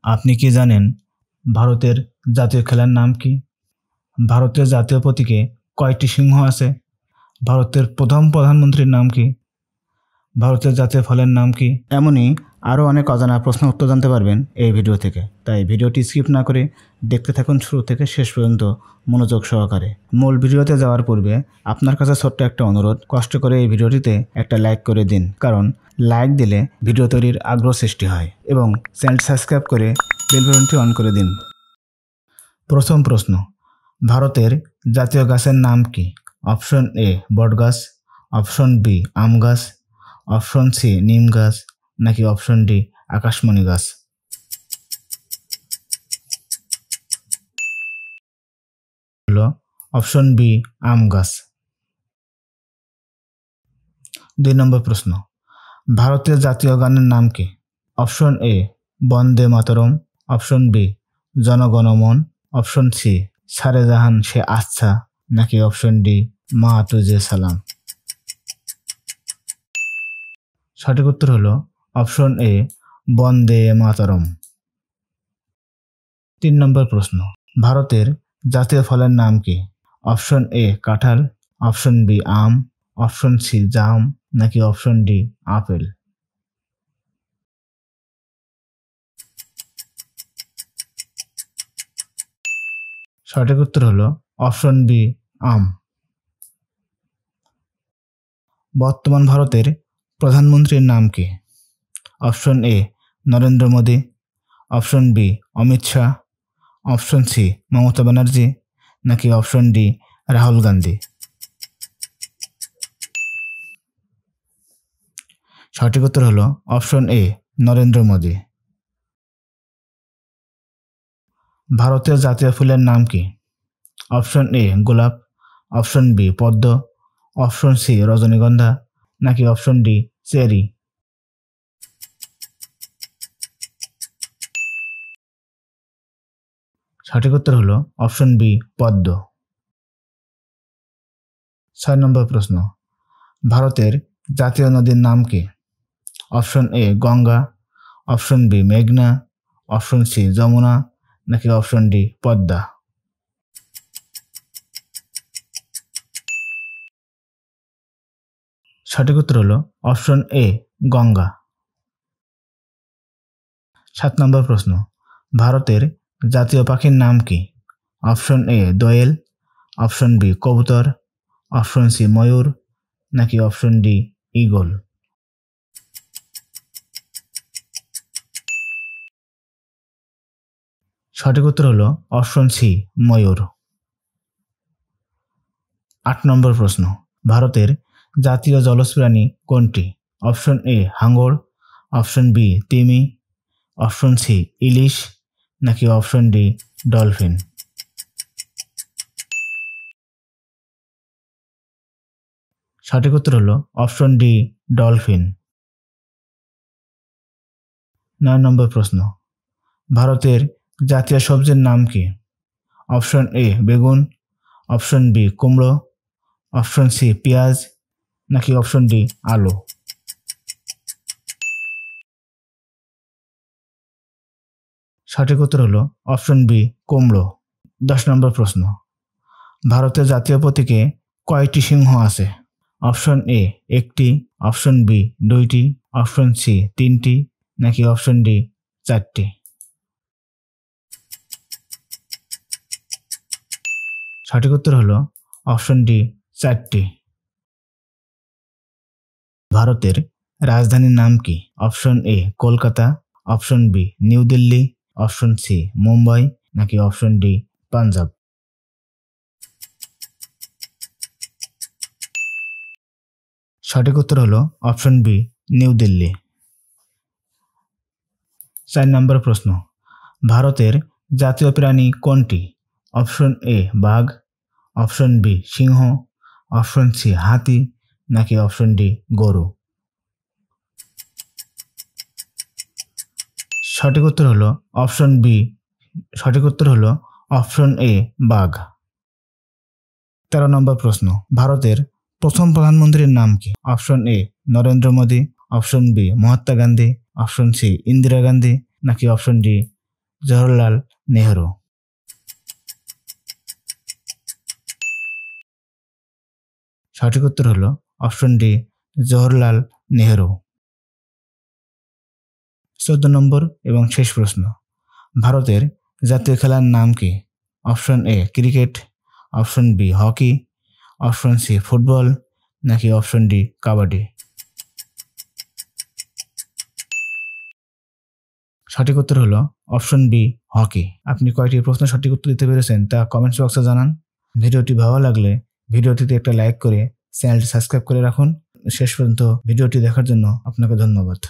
আপনি কি জানেন ভারতের জাতীয় খেলার নাম কি? ভারতের জাতীয় প্রতীকে কয়টি সিংহ আছে? ভারতের প্রথম প্রধানমন্ত্রীর নাম কি? ভারতের জাতীয় ফলের নাম কি? এমনই আরও অনেক অজানা প্রশ্ন উত্তর জানতে পারবেন এই ভিডিও থেকে। তাই ভিডিওটি স্কিপ না করে দেখতে থাকুন শুরু থেকে শেষ পর্যন্ত মনোযোগ সহকারে। মূল ভিডিওতে যাওয়ার পূর্বে আপনার কাছে ছোট্ট একটা অনুরোধ, কষ্ট করে এই ভিডিওটিতে একটা লাইক করে দিন, কারণ লাইক দিলে ভিডিও তৈরির আগ্রহ সৃষ্টি হয়, এবং চ্যানেল সাবস্ক্রাইব করে বেল বাটনটি অন করে দিন। প্রথম প্রশ্ন, ভারতের জাতীয় গাছের নাম কি? অপশন এ বটগাছ, অপশন বি আম গাছ, অপশন সি নিম গাছ, নাকি অপশন ডি আকাশমণি গাছ? হলো অপশন বি আম গাছ। 2 নম্বর প্রশ্ন, ভারতের জাতীয় গানের নাম কি? Option A Vande Mataram, option B Jana Gana Mana, option C Saare Jahan সে আচ্ছা, নাকি অপশন ডি মা তুজে সালাম? সঠিক উত্তর হলো অপশন এ বন্দে মাতরম। 3 নম্বর প্রশ্ন, ভারতের জাতীয় ফলের নাম কি? অপশন এ কাঁঠাল, অপশন বি আম, অপশন সি জাম, নাকি অপশন ডি আপেল? সঠিক উত্তর হলো অপশন বি আম। বর্তমান ভারতের প্রধানমন্ত্রীর নাম কি? Option A Narendra Modi, option B Amit Shah, option C Mamata Banerjee, নাকি অপশন ডি রাহুল গান্ধী? সঠিক উত্তর হলো অপশন এ নরেন্দ্র মোদী। ভারতের জাতীয় ফুলের নাম কি? অপশন এ গোলাপ, অপশন বি পদ্ম, অপশন সি রজনীগন্ধা, নাকি অপশন ডি চেরি? সঠিক উত্তর হলো অপশন বি পদ্ম। 6 নম্বর প্রশ্ন, ভারতের জাতীয় নদীর নাম কি? Option A Ganga, option B মেঘনা, অপশন সি যমুনা, নাকি অপশন ডি পদ্মা? সঠিক উত্তর হলো অপশন এ গঙ্গা। 7 নম্বর প্রশ্ন, ভারতের জাতীয় পাখির নাম কি? অপশন এ দোয়েল, অপশন বি কবুতর, অপশন সি ময়ূর, নাকি অপশন ডি ঈগল? সঠিক উত্তর হলো অপশন সি ময়ূর। 8 নম্বর প্রশ্ন, ভারতের জাতীয় জলজ প্রাণী কোনটি? অপশন এ হাঙর, অপশন বি তিমি, অপশন সি ইলিশ, নাকি অপশন ডি ডলফিন? সঠিক উত্তর হলো অপশন ডি ডলফিন। 9 নম্বর প্রশ্ন, ভারতের জাতীয় সবজির নাম কি? অপশন এ বেগুন, অপশন বি কুমড়ো, অপশন সি পেঁয়াজ, নাকি অপশন ডি আলু? সঠিক উত্তর হলো অপশন বি কুমড়ো। 10 নম্বর প্রশ্ন, ভারতের জাতীয় প্রতীকে কয়টি সিংহ আছে? অপশন এ একটি, অপশন বি দুইটি, অপশন সি তিনটি, নাকি অপশন ডি চারটি? সঠিক উত্তর হলো অপশন ডি চারটি। ভারতের রাজধানীর নাম কি? Option A Kolkata, option B new Delhi, option C Mumbai, নাকি অপশন ডি পাঞ্জাব? সঠিক উত্তর হলো option B new Delhi. 4 number প্রশ্ন, ভারতের জাতীয় প্রাণী কোনটি? অপশন এ বাঘ, অপশন বি সিংহ, অপশন সি হাতি, নাকি অপশন ডি গরু? সঠিক উত্তর হলো অপশন বি, সঠিক উত্তর হলো অপশন এ বাঘ। 13 নম্বর প্রশ্ন, ভারতের প্রথম প্রধানমন্ত্রীর নাম কি? Option A Narendra Modi, option B Mahatma Gandhi, option C Indira Gandhi, নাকি অপশন ডি জওহরলাল নেহরু। সঠিক উত্তর হলো option D, Jawaharlal Nehru. 14 number এবং শেষ প্রশ্ন, ভারতের জাতীয় খেলার নাম কি? Option A cricket, option B hockey, option C football, নাকি অপশন ডি কাবাডি? সঠিক উত্তর হলো অপশন বি হকি। আপনি কয়টি প্রশ্ন সঠিক উত্তর দিতে পেরেছেন তা কমেন্টস বক্সে জানান। ভিডিওটি ভালো লাগলে ভিডিওটিতে একটা লাইক করে চ্যানেলটি সাবস্ক্রাইব করে রাখুন। শেষ পর্যন্ত ভিডিওটি দেখার জন্য আপনাকে ধন্যবাদ।